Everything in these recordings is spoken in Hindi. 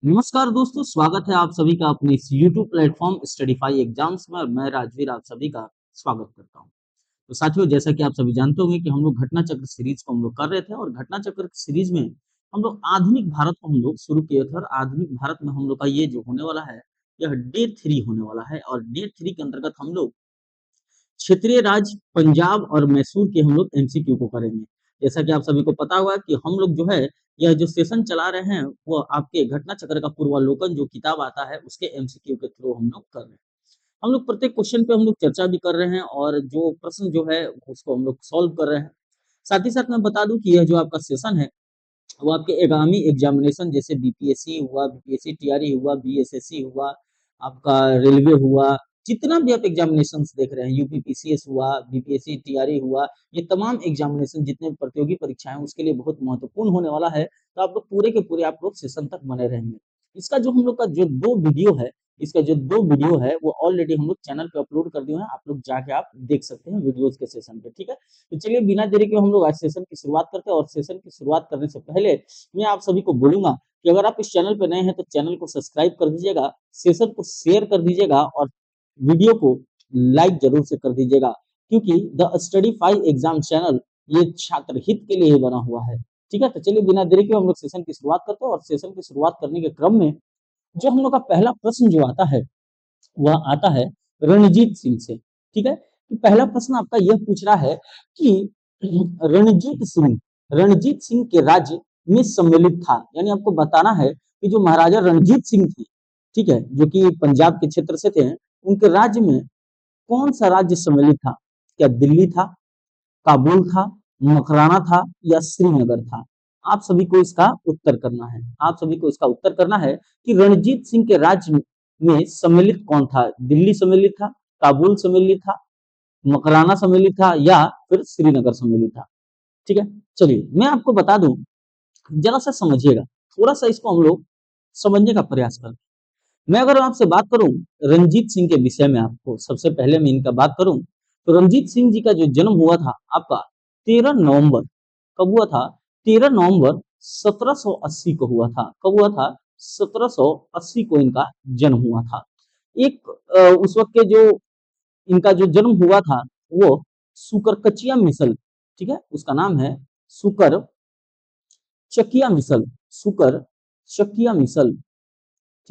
नमस्कार दोस्तों, स्वागत है आप सभी का अपने इस YouTube प्लेटफॉर्म स्टडीफाई एग्जाम्स में और मैं राजवीर आप सभी का स्वागत करता हूं। तो साथियों, जैसा कि आप सभी जानते होंगे कि हम लोग घटना चक्र सीरीज को हम लोग कर रहे थे और घटना चक्र सीरीज में हम लोग आधुनिक भारत को हम लोग शुरू किए थे और आधुनिक भारत में हम लोग का ये जो होने वाला है, यह डे 3 होने वाला है और डे 3 के अंतर्गत हम लोग क्षेत्रीय राज्य पंजाब और मैसूर के हम लोग एमसीक्यू को करेंगे। जैसा कि आप सभी को पता हुआ कि हम लोग जो है यह जो सेशन चला रहे हैं वो आपके घटना चक्र का पूर्वावलोकन जो किताब आता है उसके एमसीक्यू के थ्रू हम लोग कर रहे हैं। हम लोग प्रत्येक क्वेश्चन पे हम लोग चर्चा भी कर रहे हैं और जो प्रश्न जो है उसको हम लोग सॉल्व कर रहे हैं। साथ ही साथ मैं बता दूं कि यह जो आपका सेशन है वो आपके आगामी एग्जामिनेशन जैसे बीपीएससी हुआ, बीपीएससी टीआरई हुआ, बीएसएससी हुआ, आपका रेलवे हुआ, जितना भी आप एग्जामिनेशंस देख रहे हैं, यूपीपीसीएस हुआ, बीपीएससी टीआरई हुआ, ये तमाम एग्जामिनेशन जितने प्रतियोगी परीक्षाएं हैं उसके लिए बहुत महत्वपूर्ण होने वाला है। तो आप लोग पूरे के पूरे आप लोग सेशन तक बने रहेंगे। इसका जो हम लोग का जो 2 वीडियो है, इसका जो 2 वीडियो है वो ऑलरेडी हम लोग चैनल पे अपलोड कर दिए हैं। आप लोग जाके आप देख सकते हैं वीडियोस के सेशन पे, ठीक है? तो चलिए बिना देरी के हम लोग आज सेशन की शुरुआत करते हैं और सेशन की शुरुआत करने से पहले मैं आप सभी को बोलूंगा कि अगर आप इस चैनल पर नए हैं तो चैनल को सब्सक्राइब कर दीजिएगा, सेशन को शेयर कर दीजिएगा और वीडियो को लाइक जरूर से कर दीजिएगा, क्योंकि द स्टडी 5 एग्जाम चैनल ये छात्र हित के लिए ही बना हुआ है। ठीक है, तो चलिए बिना देरी के हम लोग सेशन की शुरुआत करते हैं और सेशन की शुरुआत करने के क्रम में जो हम लोग का पहला प्रश्न जो आता है वह आता है रणजीत सिंह से। ठीक है, तो पहला प्रश्न आपका यह पूछ रहा है कि रणजीत सिंह के राज्य में सम्मिलित था, यानी आपको बताना है कि जो महाराजा रणजीत सिंह थे, ठीक है, जो कि पंजाब के क्षेत्र से थे, उनके राज्य में कौन सा राज्य सम्मिलित था? क्या दिल्ली था, काबुल था, मकराना था या श्रीनगर था? आप सभी को इसका उत्तर करना है। आप सभी को इसका उत्तर करना है कि रणजीत सिंह के राज्य में सम्मिलित कौन था? दिल्ली सम्मिलित था, काबुल सम्मिलित था, मकराना सम्मिलित था या फिर श्रीनगर सम्मिलित था? ठीक है, चलिए मैं आपको बता दूं, जरा सा समझिएगा, थोड़ा सा इसको हम लोग समझने का प्रयास करें। मैं अगर आपसे बात करूं रंजीत सिंह के विषय में, आपको सबसे पहले मैं इनका बात करूं तो रंजीत सिंह जी का जो जन्म हुआ था आपका 13 नवंबर, कब हुआ था? 13 नवंबर 1780 को हुआ था। कब हुआ था? 1780 को इनका जन्म हुआ था। एक उस वक्त के जो इनका जो जन्म हुआ था वो सुकरकचिया मिसल, ठीक है, उसका नाम है सुकर चकिया मिसल, सुकर चकिया मिसल,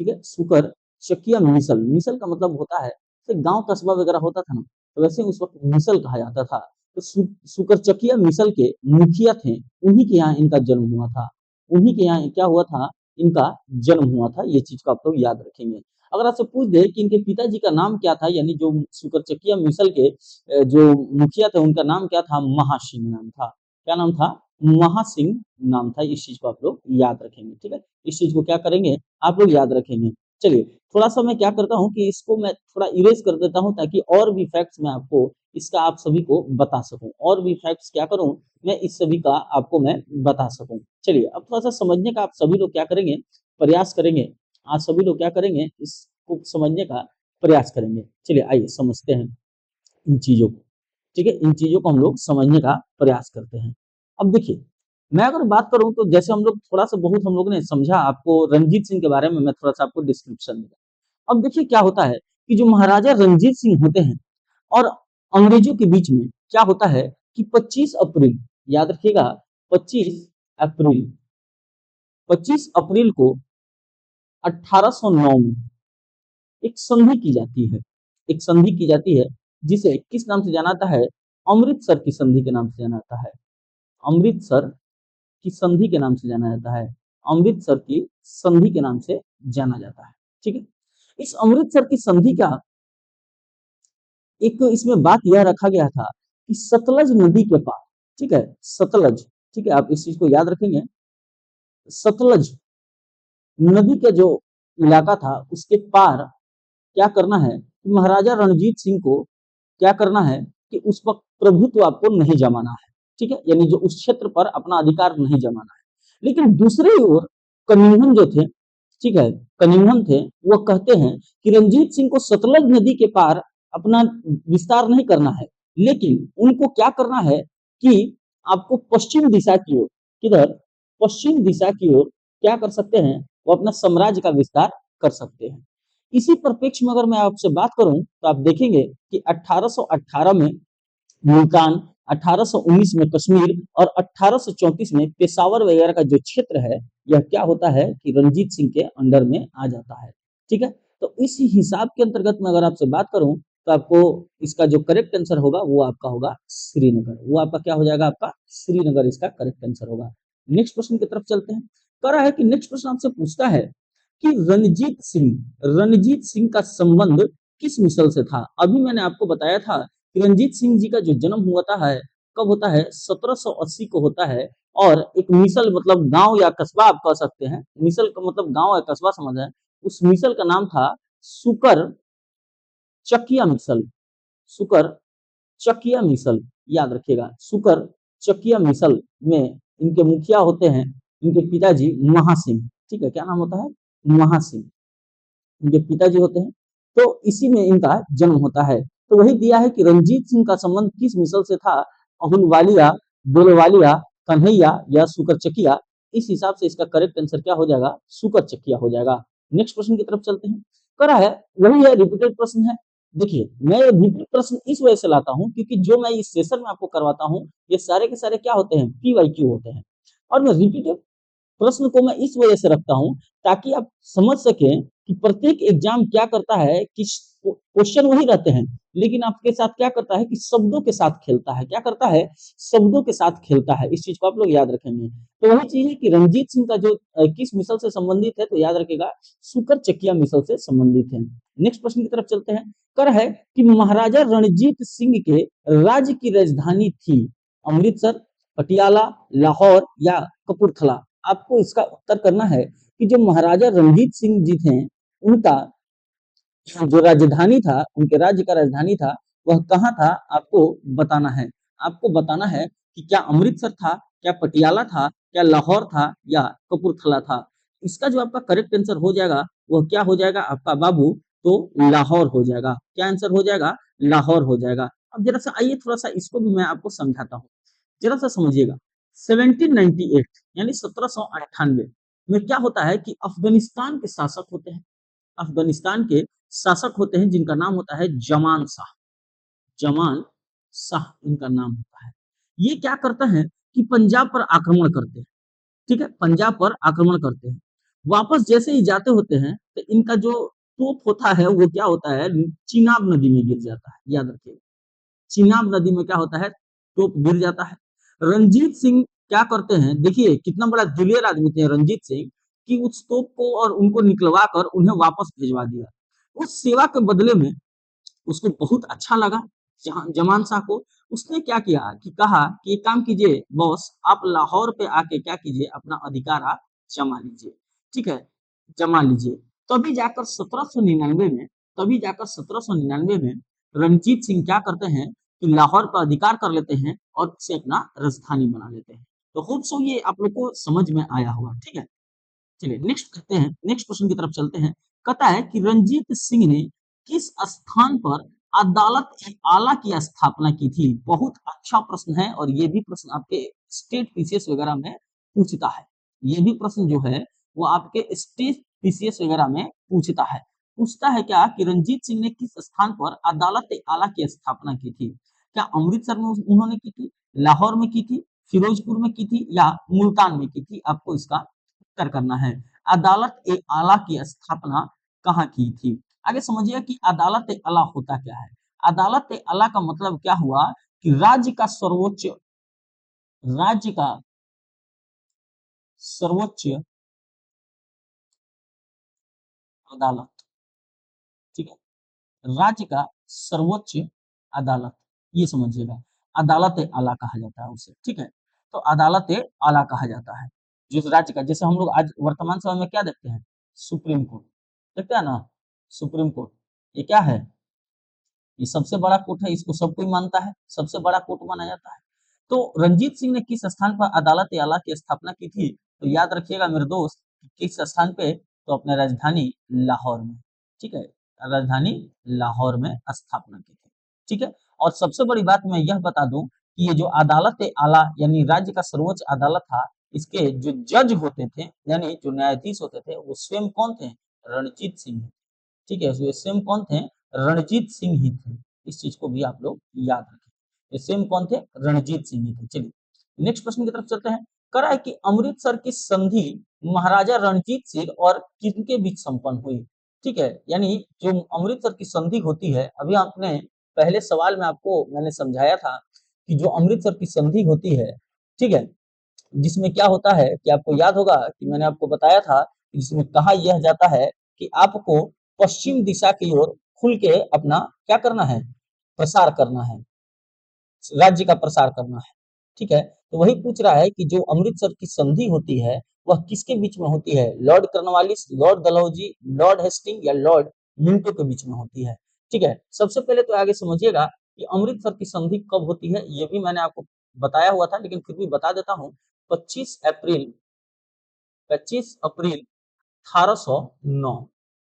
ठीक है, सुकर चकिया मिसल। मिसल का मतलब होता है जैसे गांव कस्बा वगैरह होता था ना, तो वैसे उस वक्त मिसल कहा जाता था। तो सुकर चकिया मिसल के मुखिया थे, उन्हीं के यहाँ इनका जन्म हुआ था। उन्हीं के यहाँ क्या हुआ था? इनका जन्म हुआ था। ये चीज को आप लोग याद रखेंगे। अगर आपसे पूछ दे कि इनके पिताजी का नाम क्या था, यानी जो सुकर चकिया मिसल के जो मुखिया थे उनका नाम क्या था? महासिंह नाम था। क्या नाम था? महासिंह नाम था। इस चीज को आप लोग याद रखेंगे, ठीक है? इस चीज को क्या करेंगे? आप लोग याद रखेंगे। चलिए थोड़ा सा मैं क्या करता हूँ कि इसको मैं थोड़ा इरेज कर देता हूँ ताकि और भी फैक्ट्स मैं आपको इसका आप सभी को बता सकूं। और भी फैक्ट्स क्या करूं मैं इस सभी का आपको मैं बता सकूं। चलिए अब थोड़ा सा समझने का आप सभी लोग क्या करेंगे? प्रयास करेंगे। आज सभी लोग क्या करेंगे? इसको समझने का प्रयास करेंगे। चलिए आइए समझते हैं इन चीजों को। ठीक है, इन चीजों को हम लोग समझने का प्रयास करते हैं। अब देखिए, मैं अगर बात करूं तो जैसे हम लोग थोड़ा सा बहुत हम लोग ने समझा, आपको रंजीत सिंह के बारे में मैं थोड़ा सा आपको डिस्क्रिप्शन दूंगा। अब देखिए क्या होता है कि जो महाराजा रंजीत सिंह होते हैं और अंग्रेजों के बीच में क्या होता है कि 25 अप्रैल, याद रखिएगा, 25 अप्रैल, 25 अप्रैल को 1809 में एक संधि की जाती है। एक संधि की जाती है जिसे किस नाम से जाना जाता है? अमृतसर की संधि के नाम से जाना जाता है। अमृतसर की संधि के नाम से जाना जाता है। अमृतसर की संधि के नाम से जाना जाता है। ठीक है, इस अमृतसर की संधि का एक इसमें बात यह रखा गया था कि सतलज नदी के पार, ठीक है, सतलज, ठीक है, आप इस चीज को याद रखेंगे। सतलज नदी का जो इलाका था उसके पार क्या करना है कि महाराजा रणजीत सिंह को क्या करना है कि उस वक्त प्रभुत्व आपको नहीं जमाना है। ठीक है, यानी जो उस क्षेत्र पर अपना अधिकार नहीं जमाना है। लेकिन दूसरी ओर कनिंघम जो थे, ठीक है, कनिंघम थे, वो कहते हैं कि रंजीत सिंह को सतलज नदी के पार अपना विस्तार नहीं करना है, लेकिन उनको क्या करना है कि आपको पश्चिम दिशा की ओर, किधर? पश्चिम दिशा की ओर क्या कर सकते हैं? वो अपना साम्राज्य का विस्तार कर सकते हैं। इसी परिप्रेक्ष्य में अगर मैं आपसे बात करूं तो आप देखेंगे कि 1818 में मुल्तान, 1819 में कश्मीर और 1834 में पेशावर वगैरह का जो क्षेत्र है, यह क्या होता है कि रणजीत सिंह के अंडर में आ जाता है। ठीक है, तो इस हिसाब के अंतर्गत में अगर आपसे बात करूं तो आपको इसका जो करेक्ट आंसर होगा वो आपका होगा श्रीनगर। वो आपका क्या हो जाएगा, आपका श्रीनगर इसका करेक्ट आंसर होगा। नेक्स्ट प्रश्न की तरफ चलते हैं। कह रहा है कि नेक्स्ट प्रश्न आपसे पूछता है कि रणजीत सिंह का संबंध किस मिसल से था। अभी मैंने आपको बताया था कि रणजीत सिंह जी का जो जन्म हुआ है कब होता है, 1780 को होता है। और एक मिसल मतलब गांव या कस्बा आप कह सकते हैं, मिसल का मतलब गांव या कस्बा समझ है। उस मिसल का नाम था सुकर चकिया मिसल। सुकर चकिया मिसल, याद रखिएगा, सुकर चकिया मिसल में इनके मुखिया होते हैं इनके पिताजी महासिंह। ठीक है, क्या नाम होता है, महासिंह इनके पिताजी होते हैं। तो इसी में इनका जन्म होता है। तो वही दिया है कि रंजीत सिंह का संबंध किस मिसल से था, अहुलवालिया, बेलवालिया, कन्हैया या सुकरचकिया। इस हिसाब से इसका करेक्ट आंसर क्या हो जाएगा, सुकरचकिया हो जाएगा। नेक्स्ट प्रश्न की तरफ चलते हैं। करा है वही है, रिपीटेड प्रश्न है। देखिए मैं रिपीटेड प्रश्न इस वजह से लाता हूं क्योंकि जो मैं इस सेशन में आपको करवाता हूं ये सारे के सारे क्या होते हैं, PYQ होते हैं। और मैं रिपीटेड प्रश्न को मैं इस वजह से रखता हूं ताकि आप समझ सकें कि प्रत्येक एग्जाम क्या करता है कि क्वेश्चन वही रहते हैं लेकिन आपके साथ क्या करता है कि शब्दों के साथ खेलता है। क्या करता है, शब्दों के साथ खेलता है। इस चीज को आप लोग याद रखेंगे। तो वही चीज है कि रंजीत सिंह का जो किस मिसल से संबंधित है, तो याद रखेगा सुकर चकिया मिसल से संबंधित है। नेक्स्ट प्रश्न की तरफ चलते हैं। कर है कि महाराजा रणजीत सिंह के राज्य की राजधानी थी अमृतसर, पटियाला, लाहौर या कपूरथला। आपको इसका उत्तर करना है कि जो महाराजा रणजीत सिंह जी थे उनका जो राजधानी था, उनके राज्य का राजधानी था, वह कहाँ था आपको बताना है। आपको बताना है कि क्या अमृतसर था, क्या पटियाला था, क्या लाहौर था या कपूरथला था। इसका जो आपका करेक्ट आंसर हो जाएगा वह क्या हो जाएगा आपका बाबू, तो लाहौर हो जाएगा। क्या आंसर हो जाएगा, लाहौर हो जाएगा। अब जरा सा आइए थोड़ा सा इसको भी मैं आपको समझाता हूँ, जरा सा समझिएगा। 1798 यानी 1798 में क्या होता है कि अफगानिस्तान के शासक होते हैं, अफगानिस्तान के शासक होते हैं जिनका नाम होता है जमान शाह। जमान शाह इनका नाम होता है। ये क्या करते हैं कि पंजाब पर आक्रमण करते हैं। ठीक है, पंजाब पर आक्रमण करते हैं। वापस जैसे ही जाते होते हैं तो इनका जो तोप होता है वो क्या होता है, चिनाब नदी में गिर जाता है। याद रखिए, चिनाब नदी में क्या होता है, तोप गिर जाता है। रंजीत सिंह क्या करते हैं, देखिए कितना बड़ा दिलेर आदमी थे रंजीत सिंह कि उस तोप को और उनको निकलवा कर उन्हें वापस भिजवा दिया। उस सेवा के बदले में उसको बहुत अच्छा लगा जमान शाह को। उसने क्या किया कि कहा कि एक काम कीजिए बॉस, आप लाहौर पे आके क्या कीजिए, अपना अधिकार आप जमा लीजिए। ठीक है, जमा लीजिए। तभी जाकर 1799 में, तभी जाकर 1799 में रणजीत सिंह क्या करते हैं कि लाहौर पर अधिकार कर लेते हैं और इसे अपना राजधानी बना लेते हैं। तो होप सो ये आप लोग को समझ में आया होगा। ठीक है, चलिए नेक्स्ट करते हैं, नेक्स्ट क्वेश्चन की तरफ चलते हैं। कहता है कि रंजीत सिंह ने किस स्थान पर अदालत ए आला की स्थापना की थी। बहुत अच्छा प्रश्न है और ये भी प्रश्न आपके स्टेट पीसीएस वगैरह में पूछता है। ये भी प्रश्न जो है वो आपके स्टेट पीसीएस वगैरह में पूछता है। पूछता है क्या कि रंजीत सिंह ने किस स्थान पर अदालत ए आला की स्थापना की थी। क्या अमृतसर में उन्होंने की थी, लाहौर में की थी, फिरोजपुर में की थी या मुल्तान में की थी। आपको इसका उत्तर करना है। अदालत ए आला की स्थापना कहाँ की थी। आगे समझिए कि अदालत ए आला होता क्या है। अदालत ए आला का मतलब क्या हुआ कि राज्य का सर्वोच्च, राज्य का सर्वोच्च अदालत। ठीक है, राज्य का सर्वोच्च अदालत, ये समझिएगा अदालत ए आला कहा जाता है उसे। ठीक है, तो अदालत ए आला कहा जाता है जिस राज्य का, जैसे हम लोग आज वर्तमान समय में क्या देखते हैं, सुप्रीम कोर्ट देखते हैं ना, सुप्रीम कोर्ट ये क्या है, ये सबसे बड़ा कोर्ट है, इसको सब कोई मानता है, सबसे बड़ा कोर्ट माना जाता है। तो रंजीत सिंह ने किस स्थान पर अदालत ए आला की स्थापना की थी, तो याद रखिएगा मेरे दोस्त, किस स्थान पे, तो अपने राजधानी लाहौर में। ठीक है, राजधानी लाहौर में स्थापना की थी। ठीक है, और सबसे बड़ी बात मैं यह बता दूं कि ये जो अदालत ए आला यानी राज्य का सर्वोच्च अदालत था, इसके जो जज होते थे, यानी जो न्यायाधीश होते थे, वो स्वयं कौन थे? रणजीत सिंह। ठीक है, ये स्वयं कौन थे? रणजीत सिंह ही थे। इस चीज को भी आप लोग याद रखें, ये स्वयं कौन थे? रणजीत सिंह ही थे। चलिए नेक्स्ट प्रश्न की तरफ चलते हैं। कह रहा है कि अमृतसर की संधि महाराजा रणजीत सिंह और किनके बीच संपन्न हुई? ठीक है, यानी जो अमृतसर की संधि होती है, अभी आपने पहले सवाल में आपको मैंने समझाया था कि जो अमृतसर की संधि होती है, ठीक है, जिसमें क्या होता है कि आपको याद होगा कि मैंने आपको बताया था, जिसमें कहा यह जाता है कि आपको पश्चिम दिशा की ओर खुल के अपना क्या करना है? प्रसार करना है, राज्य का प्रसार करना है। ठीक है, तो वही पूछ रहा है कि जो अमृतसर की संधि होती है वह किसके बीच में होती है? Lord Cornwallis, Lord Dalhousie, Lord Hasting या लॉर्ड मिंटो के बीच में होती है। ठीक है, सबसे पहले तो आगे समझिएगा कि अमृतसर की संधि कब होती है, ये भी मैंने आपको बताया हुआ था, लेकिन फिर भी बता देता हूँ। 25 अप्रैल 1809,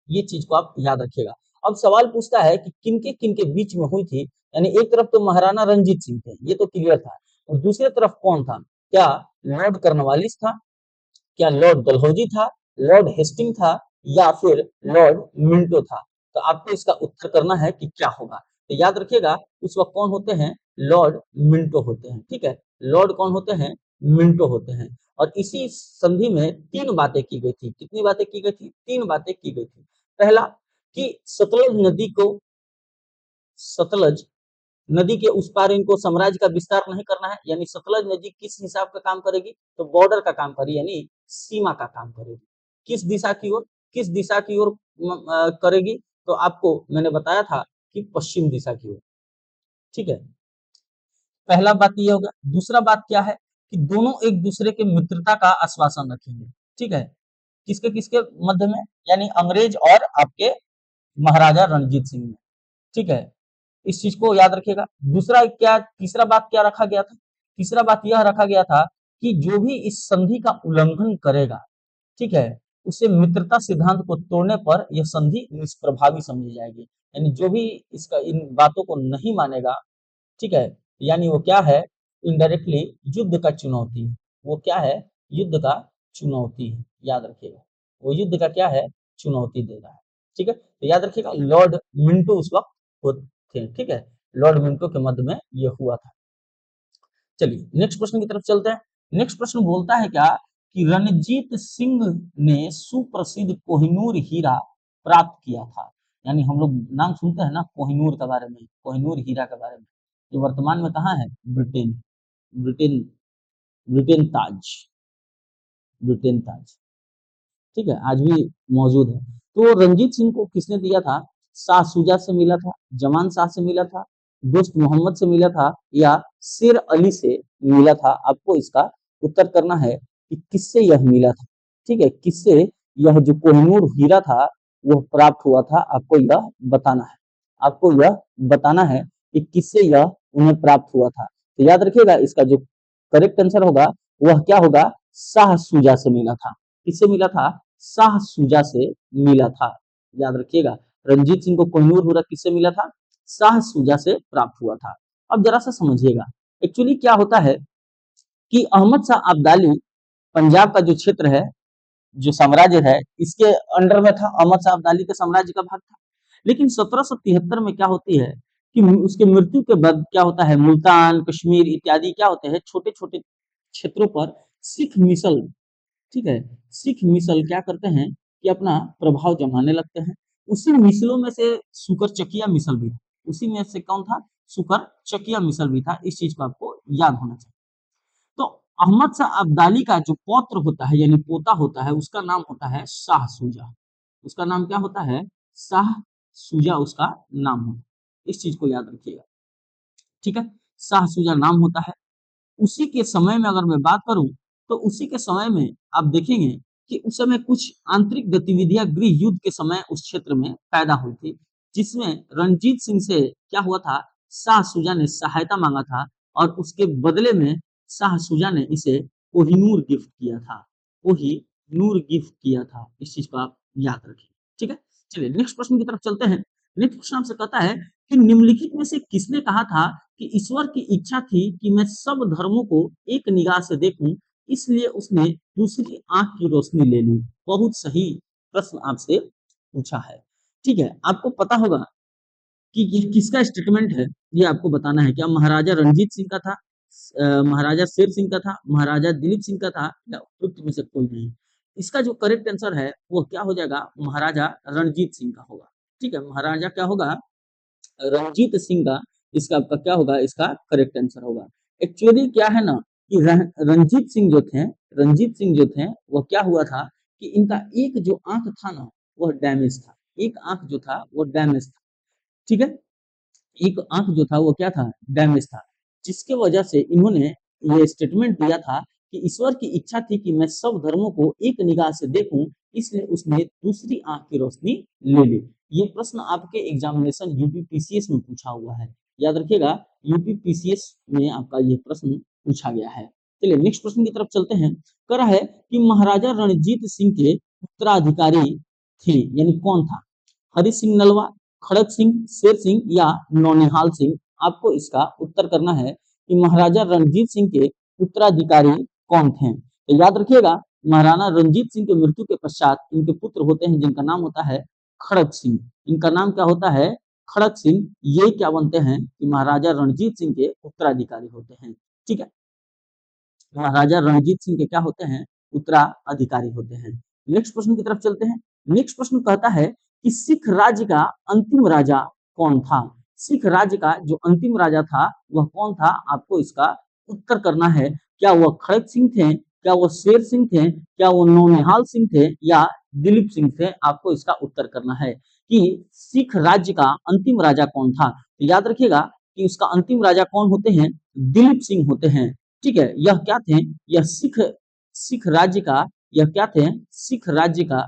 ये चीज को आप याद रखिएगा। अब सवाल पूछता है कि किनके किनके बीच में हुई थी, यानी एक तरफ तो महाराणा रंजीत सिंह थे, ये तो क्लियर था, और दूसरी तरफ कौन था? क्या लॉर्ड कर्नवालिस था, क्या लॉर्ड डलहौजी था, लॉर्ड हेस्टिंग था, या फिर लॉर्ड मिंटो था? तो आपको इसका उत्तर करना है कि क्या होगा। तो याद रखिएगा उस वक्त कौन होते हैं? लॉर्ड मिंटो होते हैं। ठीक है, लॉर्ड कौन होते हैं? मिंटो होते हैं। और इसी संधि में तीन बातें की गई थी। कितनी बातें की गई थी? तीन बातें की गई थी। पहला कि सतलज नदी के उस पार इनको साम्राज्य का विस्तार नहीं करना है, यानी सतलज नदी किस हिसाब का काम करेगी? तो बॉर्डर का काम करेगी, यानी सीमा का काम करेगी। किस दिशा की ओर? किस दिशा की ओर करेगी? तो आपको मैंने बताया था कि पश्चिम दिशा की ओर। ठीक है, पहला बात ये होगा। दूसरा बात क्या है कि दोनों एक दूसरे के मित्रता का आश्वासन रखेंगे। ठीक है, किसके किसके मध्य में? यानी अंग्रेज और आपके महाराजा रणजीत सिंह में। ठीक है, इस चीज को याद रखिएगा। दूसरा क्या, तीसरा बात क्या रखा गया था? तीसरा बात यह रखा गया था कि जो भी इस संधि का उल्लंघन करेगा, ठीक है, उसे मित्रता सिद्धांत को तोड़ने पर यह संधि निष्प्रभावी समझी जाएगी। यानी जो भी इसका इन बातों को नहीं मानेगा, ठीक है, यानी वो क्या है? इनडायरेक्टली युद्ध का चुनौती है। वो क्या है? युद्ध का चुनौती है, याद रखिएगा। वो युद्ध का क्या है? चुनौती दे रहा है। ठीक है, तो याद रखिएगा लॉर्ड मिंटो उस वक्त थे। ठीक है, लॉर्ड मिंटो के मध्य में ये हुआ था। चलिए नेक्स्ट प्रश्न की तरफ चलते हैं। नेक्स्ट प्रश्न बोलता है क्या कि रणजीत सिंह ने सुप्रसिद्ध कोहिनूर हीरा प्राप्त किया था। यानी हम लोग नाम सुनते हैं ना कोहिनूर के बारे में, कोहिनूर हीरा के बारे में, जो वर्तमान में कहाँ है? ब्रिटेन। ब्रिटेन, ब्रिटेन ताज, ब्रिटेन ताज। ठीक है, आज भी मौजूद है। तो रंजीत सिंह को किसने दिया था? शाह सुजा से मिला था, जमान शाह से मिला था, दोस्त मोहम्मद से मिला था, या शेर अली से मिला था? आपको इसका उत्तर करना है कि किससे यह मिला था। ठीक है, किससे यह जो कोहिनूर हीरा था वह प्राप्त हुआ था, आपको यह बताना है। आपको यह बताना है कि किससे यह उन्हें प्राप्त हुआ था। तो याद रखिएगा इसका जो करेक्ट आंसर होगा वह क्या होगा? शाह सुजा से मिला था। किससे मिला था? शाह सुजा से मिला था। याद रखिएगा, रंजीत सिंह को कोहिनूर हीरा किससे मिला था? शाह सुजा से प्राप्त हुआ था। अब जरा सा समझिएगा, एक्चुअली क्या होता है कि अहमद शाह अब्दाली पंजाब का जो क्षेत्र है, जो साम्राज्य है, इसके अंडर में था। अहमद शाह अब्दाली के साम्राज्य का भाग था। लेकिन 1773 में क्या होती है कि उसके मृत्यु के बाद क्या होता है, मुल्तान, कश्मीर इत्यादि क्या होते हैं, छोटे छोटे क्षेत्रों पर सिख मिसल, ठीक है, सिख मिसल क्या करते हैं कि अपना प्रभाव जमाने लगते हैं। उसी मिसलों में से सुकर चकिया मिसल भी था। उसी में से कौन था? सुकर चकिया मिसल भी था। इस चीज को आपको याद होना चाहिए। तो अहमद शाह अब्दाली का जो पौत्र होता है, यानी पोता होता है, उसका नाम होता है शाह सुजा। उसका नाम क्या होता है? शाह सुजा उसका नाम होता है। इस चीज को याद रखिएगा। ठीक है, शाह सुजा नाम होता है। उसी के समय में अगर मैं बात करूं तो उसी के समय में आप देखेंगे कि उस समय कुछ आंतरिक गतिविधियां गृह युद्ध के समय उस क्षेत्र में पैदा हुई थी, जिसमें रणजीत सिंह से क्या हुआ था? शाह सुजा ने सहायता मांगा था, और उसके बदले में शाह सुजा ने इसे कोहिनूर गिफ्ट किया था। कोहिनूर गिफ्ट किया था। इस चीज को आप याद रखें। ठीक है, चलिए नेक्स्ट प्रश्न की तरफ चलते हैं। नेक्स्ट प्रश्न आपसे कहता है कि निम्नलिखित में से किसने कहा था कि ईश्वर की इच्छा थी कि मैं सब धर्मों को एक निगाह से देखूं इसलिए उसने दूसरी आंख की रोशनी ले ली। बहुत सही प्रश्न आपसे पूछा है। ठीक है, आपको पता होगा कि ये किसका स्टेटमेंट है, ये आपको बताना है। क्या महाराजा रणजीत सिंह का था, महाराजा शेर सिंह का था, महाराजा दिलीप सिंह का था, या उपयुक्त में से कोई नहीं। इसका जो करेक्ट आंसर है वो क्या हो जाएगा, महाराजा रणजीत सिंह का होगा। ठीक है, महाराजा क्या होगा, रणजीत सिंह का इसका आपका क्या होगा, इसका करेक्ट आंसर होगा। एक्चुअली क्या है ना कि रंजीत सिंह जो थे वो क्या हुआ था कि इनका एक जो आंख था ना वह डैमेज था, एक आंख जो था वो डैमेज था। ठीक है, एक आंख जो था वो क्या था, डैमेज था, जिसके वजह से इन्होंने ये स्टेटमेंट दिया था कि ईश्वर की इच्छा थी कि मैं सब धर्मों को एक निगाह से देखूं, इसलिए उसने दूसरी आंख की रोशनी ले ली। ये प्रश्न आपके एग्जामिनेशन यूपी पीसीएस में पूछा हुआ है, याद रखिएगा, यूपी पीसीएस में आपका ये प्रश्न पूछा गया है। चलिए नेक्स्ट प्रश्न की तरफ चलते हैं। कह रहा है कि महाराजा रणजीत सिंह के उत्तराधिकारी थे, यानी कौन था, हरि सिंह नलवा, खड़क सिंह, शेर सिंह या नौनिहाल सिंह। आपको इसका उत्तर करना है कि महाराजा रणजीत सिंह के उत्तराधिकारी कौन थे। तो याद रखिएगा, महाराणा रणजीत सिंह की मृत्यु के पश्चात इनके पुत्र होते हैं जिनका नाम होता है खड़क सिंह। इनका नाम क्या होता है, खड़क सिंह। ये क्या बनते हैं कि महाराजा रणजीत सिंह के उत्तराधिकारी होते हैं। ठीक है, महाराजा रणजीत सिंह के क्या होते हैं, उत्तराधिकारी होते हैं। नेक्स्ट प्रश्न की तरफ चलते हैं। नेक्स्ट प्रश्न कहता है कि सिख राज्य का अंतिम राजा कौन था। सिख राज्य का जो अंतिम राजा था वह कौन था, आपको इसका उत्तर करना है। क्या वह खड़क सिंह थे, क्या वो शेर सिंह थे, क्या वो नौनिहाल सिंह थे या दिलीप सिंह थे। आपको इसका उत्तर करना है कि सिख राज्य का अंतिम राजा कौन था। तो याद रखिएगा कि उसका अंतिम राजा कौन होते हैं, दिलीप सिंह होते हैं। ठीक है, यह क्या थे, यह सिख सिख राज्य का, यह क्या थे, सिख राज्य का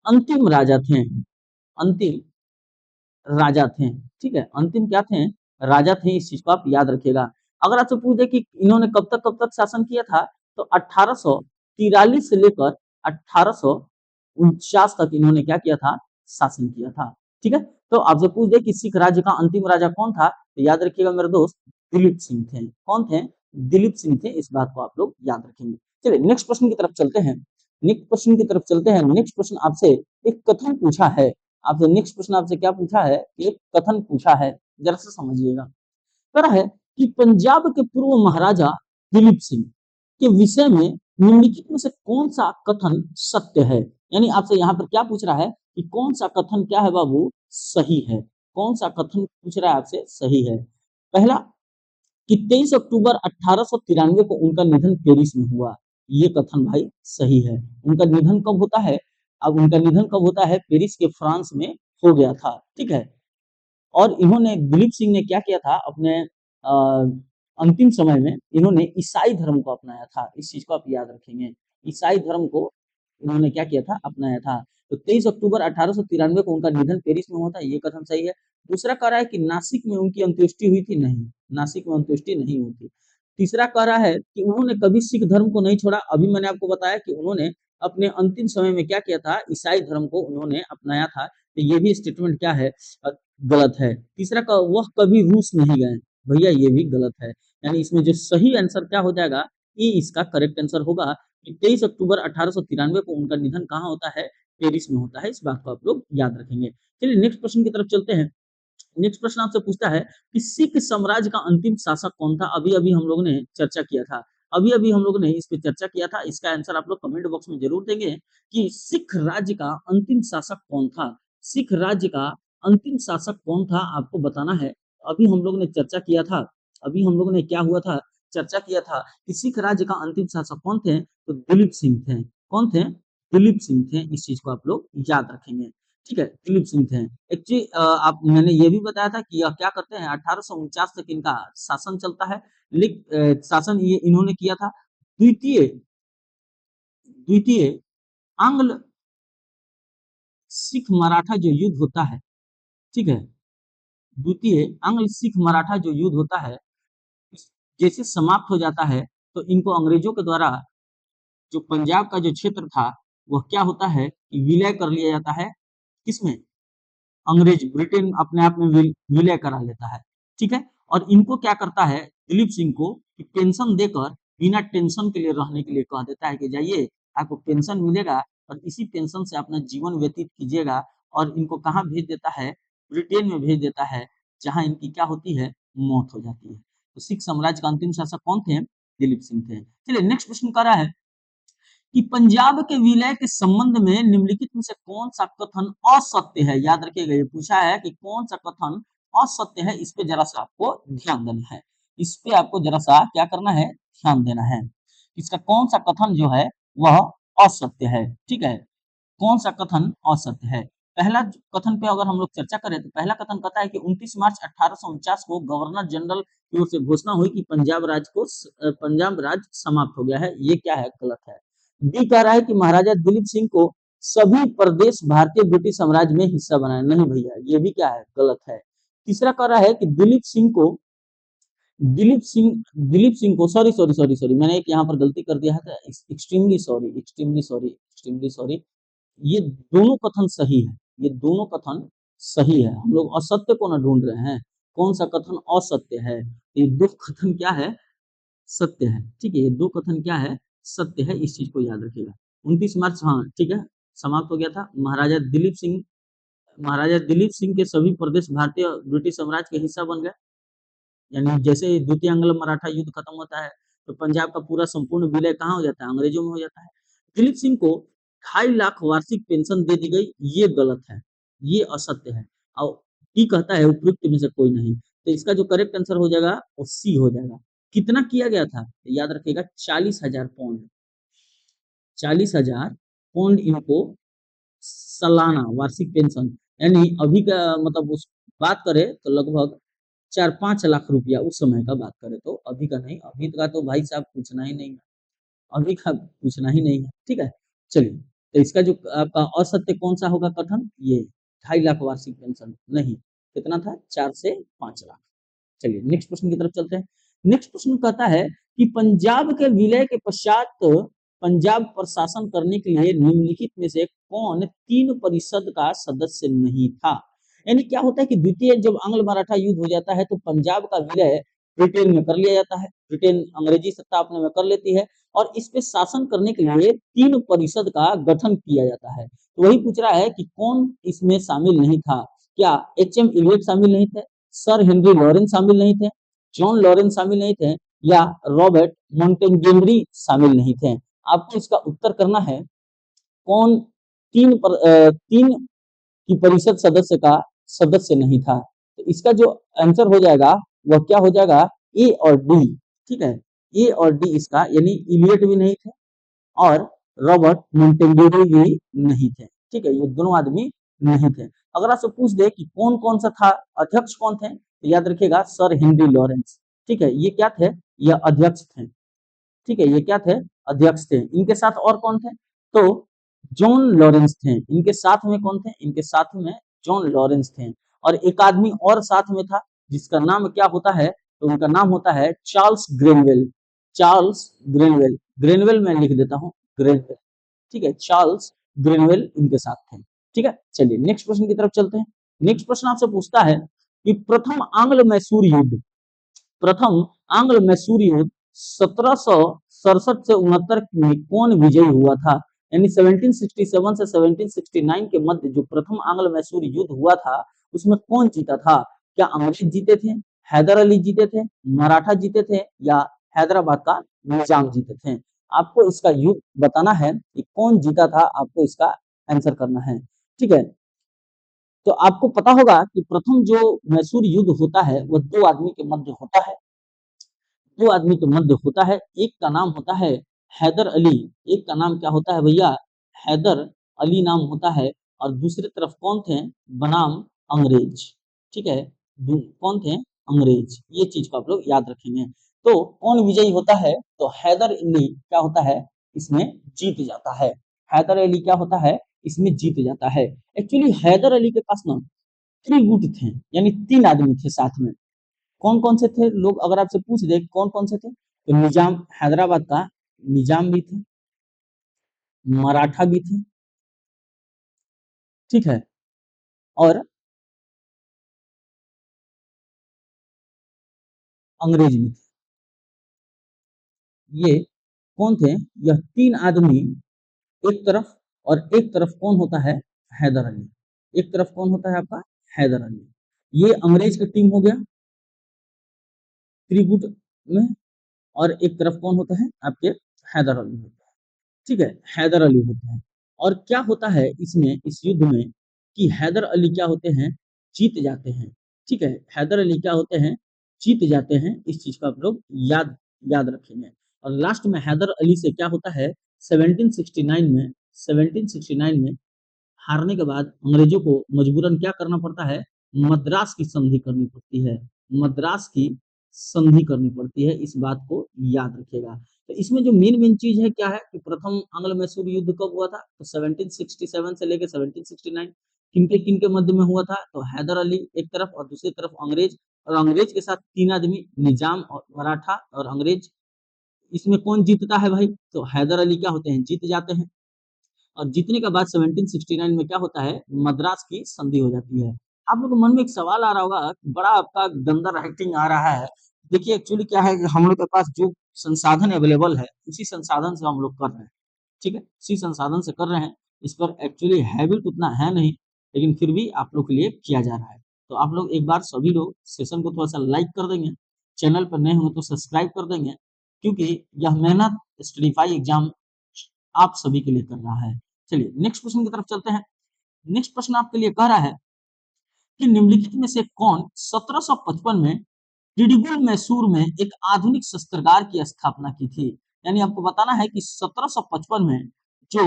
अंतिम राजा थे, अंतिम राजा थे। ठीक है, अंतिम क्या थे, राजा थे। इस चीज को आप याद रखिएगा। अगर आपसे पूछ दे कि इन्होंने कब तक शासन किया था, तो 1843 से लेकर 1849 तक इन्होंने क्या किया था, शासन किया था। ठीक है, तो आपसे पूछ दे कि सिख राज्य का अंतिम राजा कौन था, तो याद रखिएगा मेरे दोस्त, दिलीप सिंह थे। कौन थे, दिलीप सिंह थे। इस बात को आप लोग याद रखेंगे। चलिए नेक्स्ट प्रश्न की तरफ चलते हैं। नेक्स्ट प्रश्न की तरफ चलते हैं। नेक्स्ट प्रश्न आपसे एक कथन पूछा है, आपसे नेक्स्ट प्रश्न आपसे क्या पूछा है, एक कथन पूछा है, जरा से समझिएगा। कह रहा है कि पंजाब के पूर्व महाराजा दिलीप सिंह के विषय में निम्नलिखित में से कौन सा कथन सत्य है। यानी आपसे यहाँ पर क्या पूछ रहा है कि कौन सा कथन क्या है बाबू, सही है। कौन सा कथन पूछ रहा है आपसे, सही है। पहला कि 23 अक्टूबर 1893 को उनका निधन पेरिस में हुआ, ये कथन भाई सही है। उनका निधन कब होता है, अब उनका निधन कब होता है, पेरिस के फ्रांस में हो गया था। ठीक है, और इन्होंने, दिलीप सिंह ने क्या किया था अपने अंतिम समय में, इन्होंने ईसाई धर्म को अपनाया था। इस चीज को आप याद रखेंगे, ईसाई धर्म को इन्होंने क्या किया था, अपनाया था। तो 23 अक्टूबर 1893 को उनका निधन पेरिस में होता है, ये कथन सही है। दूसरा कह रहा है कि नासिक में उनकी अंत्येष्टि हुई थी, नहीं, नासिक में अंत्येष्टि नहीं हुई थी। तीसरा कह रहा है कि उन्होंने कभी सिख धर्म को नहीं छोड़ा। अभी मैंने आपको बताया कि उन्होंने अपने अंतिम समय में क्या किया था, ईसाई धर्म को उन्होंने अपनाया था। तो ये भी स्टेटमेंट क्या है, गलत है। तीसरा का, वह कभी रूस नहीं गए, भैया ये भी गलत है। यानी इसमें जो सही आंसर क्या हो जाएगा, ये इसका करेक्ट आंसर होगा कि 23 अक्टूबर 1893 को उनका निधन कहाँ होता है, पेरिस में होता है। इस बात को आप लोग याद रखेंगे। चलिए नेक्स्ट प्रश्न की तरफ चलते हैं। नेक्स्ट प्रश्न आपसे पूछता है कि सिख साम्राज्य का अंतिम शासक कौन था। अभी अभी हम लोग ने चर्चा किया था, अभी अभी हम लोग ने इस पे चर्चा किया था। इसका आंसर आप लोग कमेंट बॉक्स में जरूर देंगे कि सिख राज्य का अंतिम शासक कौन था। सिख राज्य का अंतिम शासक कौन था, आपको बताना है। अभी हम लोग ने चर्चा किया था, अभी हम लोग ने क्या हुआ था, चर्चा किया था कि सिख राज्य का अंतिम शासक कौन थे, तो दिलीप सिंह थे। कौन थे, दिलीप सिंह थे। इस चीज को आप लोग याद रखेंगे। ठीक है, दिलीप सिंह थे। एक्चुअली आप, मैंने ये भी बताया था कि यह क्या करते हैं, 1849 तक इनका शासन चलता है। शासन ये इन्होंने किया था। द्वितीय द्वितीय आंग्ल सिख मराठा जो युद्ध होता है, ठीक है, द्वितीय आंग्ल सिख मराठा जो युद्ध होता है, जैसे समाप्त हो जाता है, तो इनको अंग्रेजों के द्वारा जो पंजाब का जो क्षेत्र था वह क्या होता है कि विलय कर लिया जाता है। किसमें, अंग्रेज, ब्रिटेन अपने आप में विलय करा लेता है। ठीक है, और इनको क्या करता है, दिलीप सिंह को पेंशन देकर बिना टेंशन के लिए रहने के लिए कह देता है कि जाइए, आपको पेंशन मिलेगा और इसी पेंशन से अपना जीवन व्यतीत कीजिएगा। और इनको कहाँ भेज देता है, ब्रिटेन में भेज देता है, जहाँ इनकी क्या होती है, मौत हो जाती है। तो सिख साम्राज्य का अंतिम शासक कौन थे, दिलीप सिंह थे। चलिए नेक्स्ट प्रश्न कह रहा है कि पंजाब के विलय के संबंध में निम्नलिखित में से कौन सा कथन असत्य है। याद रखिएगा, ये पूछा है कि कौन सा कथन असत्य है, इस पे जरा सा आपको ध्यान देना है। इस पे आपको जरा सा क्या करना है, ध्यान देना है। इसका कौन सा कथन जो है वह असत्य है, ठीक है। कौन सा कथन असत्य है। पहला कथन पे अगर हम लोग चर्चा करें तो पहला कथन कहता है कि 29 मार्च 1849 को गवर्नर जनरल की ओर से घोषणा हुई कि पंजाब राज्य समाप्त हो गया है। ये क्या है, गलत है। बी कह रहा है कि महाराजा दिलीप सिंह को सभी प्रदेश भारतीय ब्रिटिश साम्राज्य में हिस्सा बनाया। नहीं भैया, ये भी क्या है, गलत है। तीसरा कह रहा है कि दिलीप सिंह को सॉरी सॉरी सॉरी सॉरी, मैंने एक यहाँ पर गलती कर दिया है, extremely sorry, extremely sorry, extremely sorry. ये दोनों कथन सही है, ये दोनों कथन सही है। हम लोग असत्य को ना ढूंढ रहे हैं, कौन सा कथन असत्य है। ये दो कथन क्या है, सत्य है, ठीक है। ये दो कथन क्या है, सत्य है, इस चीज को याद रखिएगा। 29 मार्च, हाँ ठीक है, समाप्त हो गया था। महाराजा दिलीप सिंह के सभी प्रदेश भारतीय ब्रिटिश साम्राज्य के हिस्सा बन गए। यानी जैसे द्वितीय अंग्ल मराठा युद्ध खत्म होता है तो पंजाब का पूरा संपूर्ण विलय कहाँ हो जाता है, अंग्रेजों में हो जाता है। दिलीप सिंह को 2.5 लाख वार्षिक पेंशन दे दी गई, ये गलत है, ये असत्य है। और टी कहता है उपयुक्त में से कोई नहीं, तो इसका जो करेक्ट आंसर हो जाएगा वो सी हो जाएगा। कितना किया गया था, तो याद रखिएगा 40,000 पौंड। 40,000 पौंड इनको सालाना वार्षिक पेंशन, यानी अभी का मतलब उस बात करें तो लगभग 4-5 लाख रुपया उस समय का बात करें तो, अभी का नहीं, अभी का तो भाई साहब पूछना ही नहीं है, अभी का पूछना ही नहीं है, ठीक है। चलिए, तो इसका जो आपका असत्य कौन सा होगा कथन, ये 2.5 लाख वार्षिक पेंशन नहीं, कितना था, 4 से 5 लाख। चलिए नेक्स्ट प्रश्न की तरफ चलते हैं। नेक्स्ट प्रश्न कहता है कि पंजाब के विलय के पश्चात पंजाब पर शासन करने के लिए निम्नलिखित में से कौन 3 परिषद का सदस्य नहीं था। यानी क्या होता है कि द्वितीय जब आंग्ल मराठा युद्ध हो जाता है तो पंजाब का विलय ब्रिटेन में कर लिया जाता है, ब्रिटेन अंग्रेजी सत्ता अपने में कर लेती है और इस पे शासन करने के लिए 3 परिषद का गठन किया जाता है। तो वही पूछ रहा है कि कौन इसमें शामिल नहीं था। क्या एच.एम. इलियट शामिल नहीं थे, सर हेनरी लॉरेंस शामिल नहीं थे, जॉन लॉरेंस शामिल नहीं थे, या रॉबर्ट मॉन्टेगोमरी शामिल नहीं थे। आपको इसका उत्तर करना है कौन 3 की परिषद सदस्य का सदस्य नहीं था। तो इसका जो आंसर हो जाएगा वह क्या हो जाएगा, ए और डी, ठीक है। ए और डी इसका, यानी इलियट भी नहीं थे और रॉबर्ट मॉन्टेगोमरी भी नहीं थे, ठीक है, ये दोनों आदमी नहीं थे। अगर आपसे पूछ दे कि कौन कौन सा था, अध्यक्ष कौन थे, तो याद रखिएगा सर हेनरी लॉरेंस, ठीक है, ये क्या थे, ये अध्यक्ष थे, ठीक है, ये क्या थे, अध्यक्ष थे। इनके साथ और कौन थे, तो जॉन लॉरेंस थे। इनके साथ में कौन थे, इनके साथ में जॉन लॉरेंस थे। और एक आदमी और साथ में था जिसका नाम क्या होता है, तो उनका नाम होता है चार्ल्स ग्रेनवेल। चार्ल्स ग्रेनवेल, ग्रेनवेल मैं लिख देता हूँ, ग्रेनवेल, ठीक है, चार्ल्स ग्रेनवेल इनके साथ थे, ठीक है। चलिए नेक्स्ट प्रश्न की तरफ चलते हैं। नेक्स्ट प्रश्न आपसे पूछता है कि प्रथम आंग्ल मैसूर युद्ध 1767 से 69 में कौन विजयी हुआ था। यानी 1767 से 1769 के मध्य जो प्रथम आंग्ल मैसूर युद्ध हुआ था उसमें कौन जीता था। क्या अंग्रेज जीते थे, हैदर अली जीते थे, मराठा जीते थे, या हैदराबाद का निजाम जीते थे। आपको इसका युद्ध बताना है कि कौन जीता था, आपको इसका आंसर करना है, ठीक है। तो आपको पता होगा कि प्रथम जो मैसूर युद्ध होता है वह 2 आदमी के मध्य होता है, 2 आदमी के मध्य होता है। एक का नाम होता है हैदर अली, एक का नाम क्या होता है भैया, हैदर अली नाम होता है। और दूसरी तरफ कौन थे, बनाम अंग्रेज, ठीक है, कौन थे, अंग्रेज। ये चीज को आप लोग याद रखेंगे। तो कौन विजयी होता है, तो हैदर अली क्या होता है, इसमें जीत जाता है। हैदर अली क्या होता है, इसमें जीत जाता है। एक्चुअली हैदर अली के पास ना त्रिगुट थे, यानी 3 आदमी थे साथ में। कौन कौन से थे लोग, अगर आपसे पूछ दे कौन कौन से थे, तो निजाम, हैदराबाद का निजाम भी थे, मराठा भी थे, ठीक है, और अंग्रेज भी थे। ये कौन थे? यह 3 आदमी एक तरफ, और एक तरफ कौन होता है? हैदर अली। एक तरफ कौन होता है आपका? हैदर अली। ये अंग्रेज का टीम हो गया त्रिगुट में, और एक तरफ कौन होता है? आपके हैदर अली होता है। ठीक है, हैदर अली होते हैं। और क्या होता है इसमें, इस युद्ध में, कि हैदर अली क्या होते हैं? जीत जाते हैं। ठीक है, हैदर अली क्या होते हैं? जीत जाते हैं। इस चीज को आप लोग याद याद रखेंगे। और लास्ट में हैदर अली से क्या होता है? 1769 में, 1769 में हारने के बाद अंग्रेजों को मजबूरन क्या करना पड़ता है? मद्रास की संधि करनी पड़ती है। मद्रास की संधि करनी पड़ती है, इस बात को याद रखिएगा। तो इसमें जो मेन मेन चीज है क्या है कि प्रथम आंग्ल मैसूर युद्ध कब हुआ था? तो 1767 से लेकर 1769। किनके किनके मध्य में हुआ था? तो हैदर अली एक तरफ और दूसरी तरफ अंग्रेज, और अंग्रेज के साथ 3 आदमी, निजाम और मराठा और अंग्रेज। इसमें कौन जीतता है भाई? तो हैदर अली क्या होते हैं? जीत जाते हैं। और जीतने के बाद 1769 में क्या होता है? मद्रास की संधि हो जाती है। आप लोग के मन में एक सवाल आ रहा होगा, बड़ा आपका गंदा राइटिंग आ रहा है। देखिए एक्चुअली क्या है कि हम लोग के पास जो संसाधन अवेलेबल है, उसी संसाधन से हम लोग कर रहे हैं। ठीक है, उसी संसाधन से कर रहे हैं। इस पर एक्चुअली हैबिट उतना है नहीं, लेकिन फिर भी आप लोग के लिए किया जा रहा है। तो आप लोग एक बार सभी लोग सेशन को थोड़ा सा लाइक कर देंगे, चैनल पर नए होंगे तो सब्सक्राइब कर देंगे, क्योंकि यह मेहनत स्टडीफाई एग्जाम आप सभी के लिए कर रहा है। चलिए नेक्स्ट क्वेश्चन की तरफ चलते हैं। नेक्स्ट प्रश्न आपके लिए कह रहा है कि निम्नलिखित में से कौन 1755 में डिंडीगुल मैसूर में एक आधुनिक शस्त्रागार की स्थापना की थी? यानी आपको बताना है कि 1755 में जो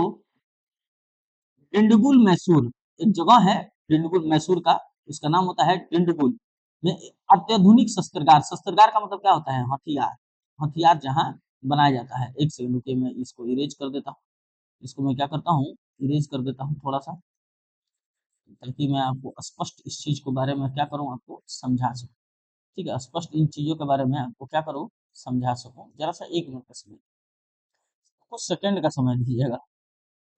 डिंडीगुल मैसूर एक जगह है, डिंडीगुल मैसूर का, इसका नाम होता है डिंडीगुल में, अत्याधुनिक शस्त्रागार। शस्त्रागार का मतलब क्या होता है? हथियार। हथियार जहां बनाया जाता है। एक सेकंड रुकिए, मैं इसको इरेज कर देता हूँ। इसको मैं क्या करता हूँ? इरेज कर देता हूँ थोड़ा सा, ताकि मैं आपको स्पष्ट इस चीज के बारे में क्या करूँ, आपको समझा सकूँ। ठीक है, स्पष्ट इन चीजों के बारे में आपको क्या करूँ? समझा सकूँ। जरा सा 1 मिनट का समय, कुछ सेकंड का समय दीजिएगा,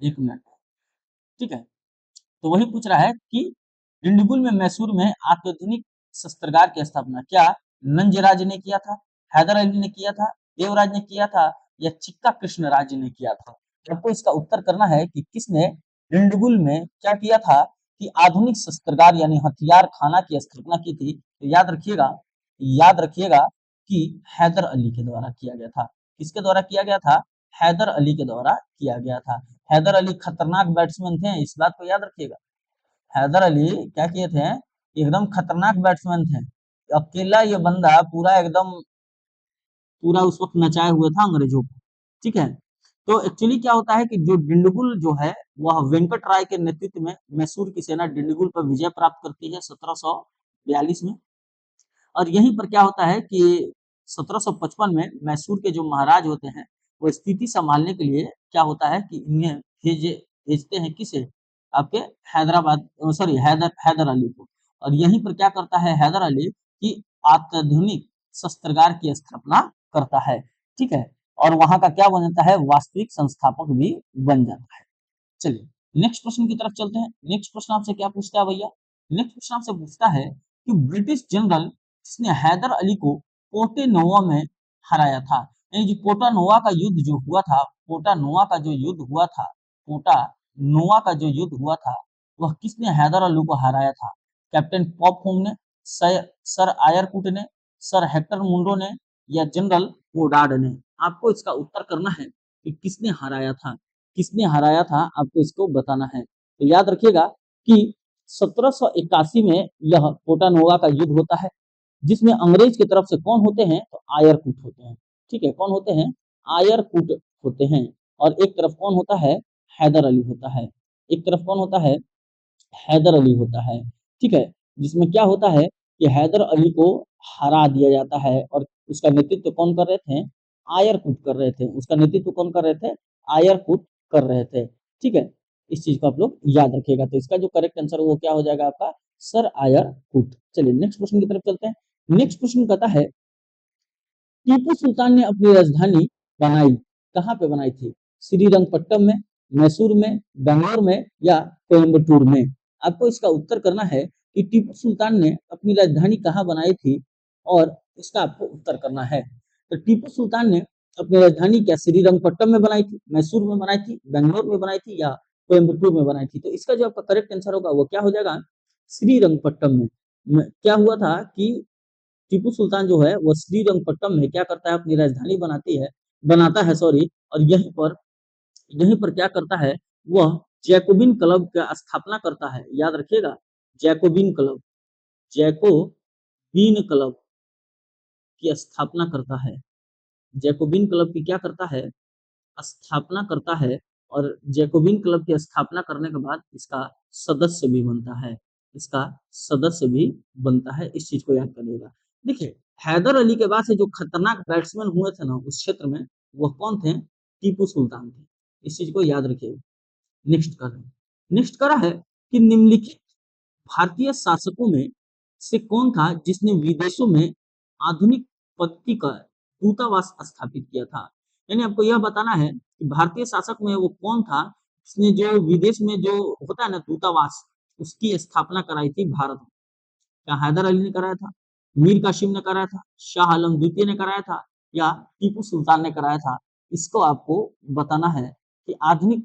1 मिनट। ठीक है, तो वही पूछ रहा है कि डिंडीगुल में मैसूर में अत्याधुनिक शस्त्रागार की स्थापना क्या नंजराज ने किया था, हैदर अली ने किया था, देवराज ने किया था, या चिक्का कृष्णराज ने किया था? आपको इसका उत्तर करना है कि किसने डिंडीगुल में क्या किया था, कि आधुनिक शस्त्रागार यानी हथियार खाना की स्थापना की थी। तो याद रखिएगा कि हैदर अली के द्वारा किया गया था। किसके द्वारा किया गया था? हैदर अली के द्वारा किया गया था। हैदर अली खतरनाक बैट्समैन थे, इस बात को याद रखिएगा। हैदर अली क्या किए थे? एकदम खतरनाक बैट्समैन थे। अकेला ये बंदा पूरा एकदम पूरा उस वक्त नचाए हुए था अंग्रेजों को। ठीक है, तो एक्चुअली क्या होता है कि जो डिंडीगुल जो है, वह वेंकट राय के नेतृत्व में मैसूर की सेना डिंडीगुल पर विजय प्राप्त करती है 1742 में। और यहीं पर क्या होता है कि 1755 में मैसूर के जो महाराज होते हैं, वो स्थिति संभालने के लिए क्या होता है कि इन्हें भेजते हैं किसे? आपके हैदराबाद, सॉरी, हैदर अली को। और यहीं पर क्या करता है हैदर अली की अत्याधुनिक शस्त्रागार की स्थापना करता है। ठीक है, और वहां का क्या बन जाता है? वास्तविक संस्थापक भी बन जाता है। चलिए नेक्स्ट प्रश्न की तरफ चलते हैं। नेक्स्ट प्रश्न आपसे क्या पूछता है भैया? नेक्स्ट प्रश्न आपसे पूछता है कि ब्रिटिश जनरल जिसने हैदर अली को पोर्टे नोवा में हराया था, यानी जो पोटा नोवा का युद्ध जो हुआ था, पोटा नोवा का जो युद्ध हुआ था, पोटा नोवा का जो युद्ध हुआ था, वह किसने हैदर अली को हराया था? कैप्टन पॉपहोम ने, सर आयरकुट ने, सर हेक्टर मुंडो ने, या जनरल कोडार्ड ने? आपको इसका उत्तर करना है कि किसने हराया था। किसने हराया था, आपको इसको बताना है। तो याद रखिएगा कि 1781 में यह पोटानोवा का युद्ध होता है, जिसमें अंग्रेज की तरफ से कौन होते हैं? तो आयरकुट होते हैं। ठीक है, कौन होते हैं? आयरकुट होते हैं। और एक तरफ कौन होता है? हैदर अली होता है। एक तरफ कौन होता है? हैदर अली होता है। ठीक है, जिसमें क्या होता है कि हैदर अली को हरा दिया जाता है, और उसका नेतृत्व कौन कर रहे थे? आयरकुट कर रहे थे। उसका नेतृत्व कौन कर रहे थे? आयरकुट कर रहे थे। ठीक है, इस चीज को आप लोग याद रखिएगा। तो इसका जो करेक्ट आंसर वो क्या हो जाएगा आपका? सर आयरकुट। चलिए नेक्स्ट क्वेश्चन की तरफ चलते हैं। नेक्स्ट क्वेश्चन कहता है टीपू सुल्तान ने अपनी राजधानी बनाई, कहाँ पे बनाई थी? श्रीरंगपट्टम में, मैसूर में, बेंगलोर में, या कोयम्बटूर में? आपको इसका उत्तर करना है कि टीपू सुल्तान ने अपनी राजधानी कहाँ बनाई थी, और इसका आपको उत्तर करना है। तो टीपू सुल्तान ने अपनी राजधानी क्या श्रीरंगपट्टम में बनाई थी, मैसूर में बनाई थी, बेंगलोर में बनाई थी या कोयम्बटूर में बनाई थी? तो इसका जो आपका करेक्ट आंसर होगा वो क्या हो जाएगा, श्रीरंगपट्टम में। क्या हुआ था कि टीपू सुल्तान जो है वो श्रीरंगपट्टम में क्या करता है, अपनी राजधानी बनाता है सॉरी, और यहीं पर क्या करता है, वह जैकोबिन क्लब का स्थापना करता है। याद रखिएगा, जैकोबिन क्लब, जैकोबिन क्लब की स्थापना करता है। जैकोबिन क्लब की क्या करता है, स्थापना करता है। और जैकोबिन क्लब की स्थापना करने के बाद इसका सदस्य भी बनता है, इसका सदस्य भी बनता है। इस चीज को याद करिएगा। देखिए, हैदर अली के बाद से जो खतरनाक बैट्समैन हुए थे ना उस क्षेत्र में, वह कौन थे, टीपू सुल्तान थे। इस चीज को याद रखिएगा। नेक्स्ट करा है कि निम्नलिखित भारतीय शासकों में से कौन था जिसने विदेशों में आधुनिक पद्धति का दूतावास स्थापित किया था। यानी आपको यह बताना है कि भारतीय शासक में वो कौन था जिसने जो विदेश में जो होता है ना दूतावास, उसकी स्थापना कराई थी भारत में। क्या हैदर अली ने कराया था, मीर कासिम ने कराया था, शाह आलम द्वितीय ने कराया था, या टीपू सुल्तान ने कराया था? इसको आपको बताना है कि आधुनिक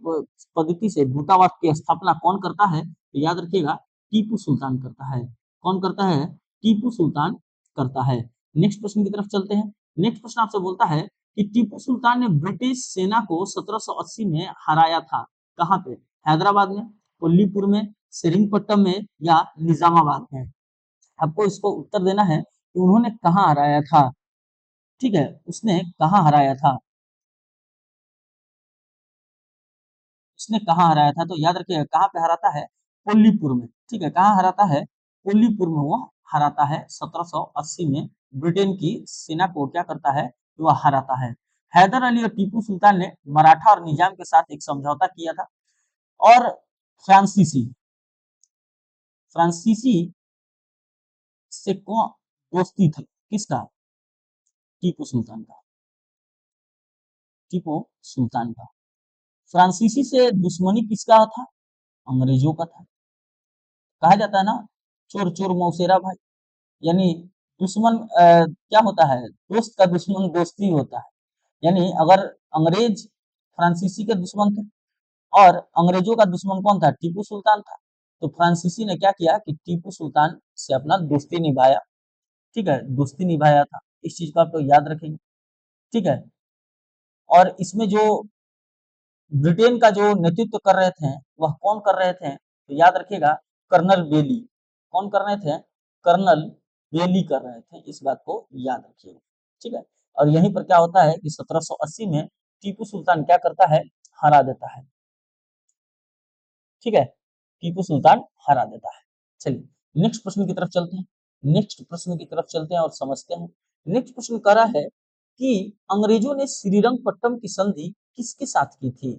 पद्धति से दूतावास की स्थापना कौन करता है। तो याद रखिएगा, टीपू सुल्तान करता है। कौन करता है, टीपू सुल्तान करता है। नेक्स्ट प्रश्न की तरफ चलते हैं। नेक्स्ट प्रश्न आपसे बोलता है कि टीपू सुल्तान ने ब्रिटिश सेना को 1780 में हराया था। कहाँ पे, हैदराबाद में, कोल्लीपुर में, सेरिंगपट्टम में या निजामाबाद में? आपको इसको उत्तर देना है कि उन्होंने कहाँ हराया था। ठीक है, उसने कहाँ हराया था, उसने कहाँ हराया था? तो याद रखिएगा, कहाँ पे हराता है, कोल्लीपुर में। ठीक है, कहाँ हराता है, कोल्लीपुर में वो हराता है। 1780 में ब्रिटेन की सेना को क्या करता है, वह हराता है। हैदर अली और टीपू सुल्तान ने मराठा और निजाम के साथ एक समझौता किया था। और फ्रांसीसी फ्रांसीसी से कौन दोस्ती थी, किसका, टीपू सुल्तान का, टीपू सुल्तान का। फ्रांसीसी से दुश्मनी किसका था, अंग्रेजों का था। कहा जाता है ना, चोर चोर मौसेरा भाई। यानी दुश्मन क्या होता है, दोस्त का दुश्मन दोस्ती होता है। यानी अगर अंग्रेज फ्रांसीसी के दुश्मन थे और अंग्रेजों का दुश्मन कौन था, टीपू सुल्तान था, तो फ्रांसीसी ने क्या किया कि टीपू सुल्तान से अपना दोस्ती निभाया। ठीक है, दोस्ती निभाया था। इस चीज को आप तो याद रखेंगे। ठीक है, और इसमें जो ब्रिटेन का जो नेतृत्व कर रहे थे वह कौन कर रहे थे, तो याद रखिएगा, कर्नल बेली। कौन कर रहे थे, कर्नल बेली कर रहे थे। इस बात को याद रखिएगा। ठीक है, और यहीं पर क्या होता है कि 1780 में टीपू सुल्तान क्या करता है, हरा देता है। ठीक है, टीपू सुल्तान हरा देता है। चलिए नेक्स्ट प्रश्न की तरफ चलते हैं। नेक्स्ट प्रश्न की तरफ चलते हैं और समझते हैं। नेक्स्ट प्रश्न कह रहा है कि अंग्रेजों ने श्रीरंगपट्टम की संधि किसके साथ की थी,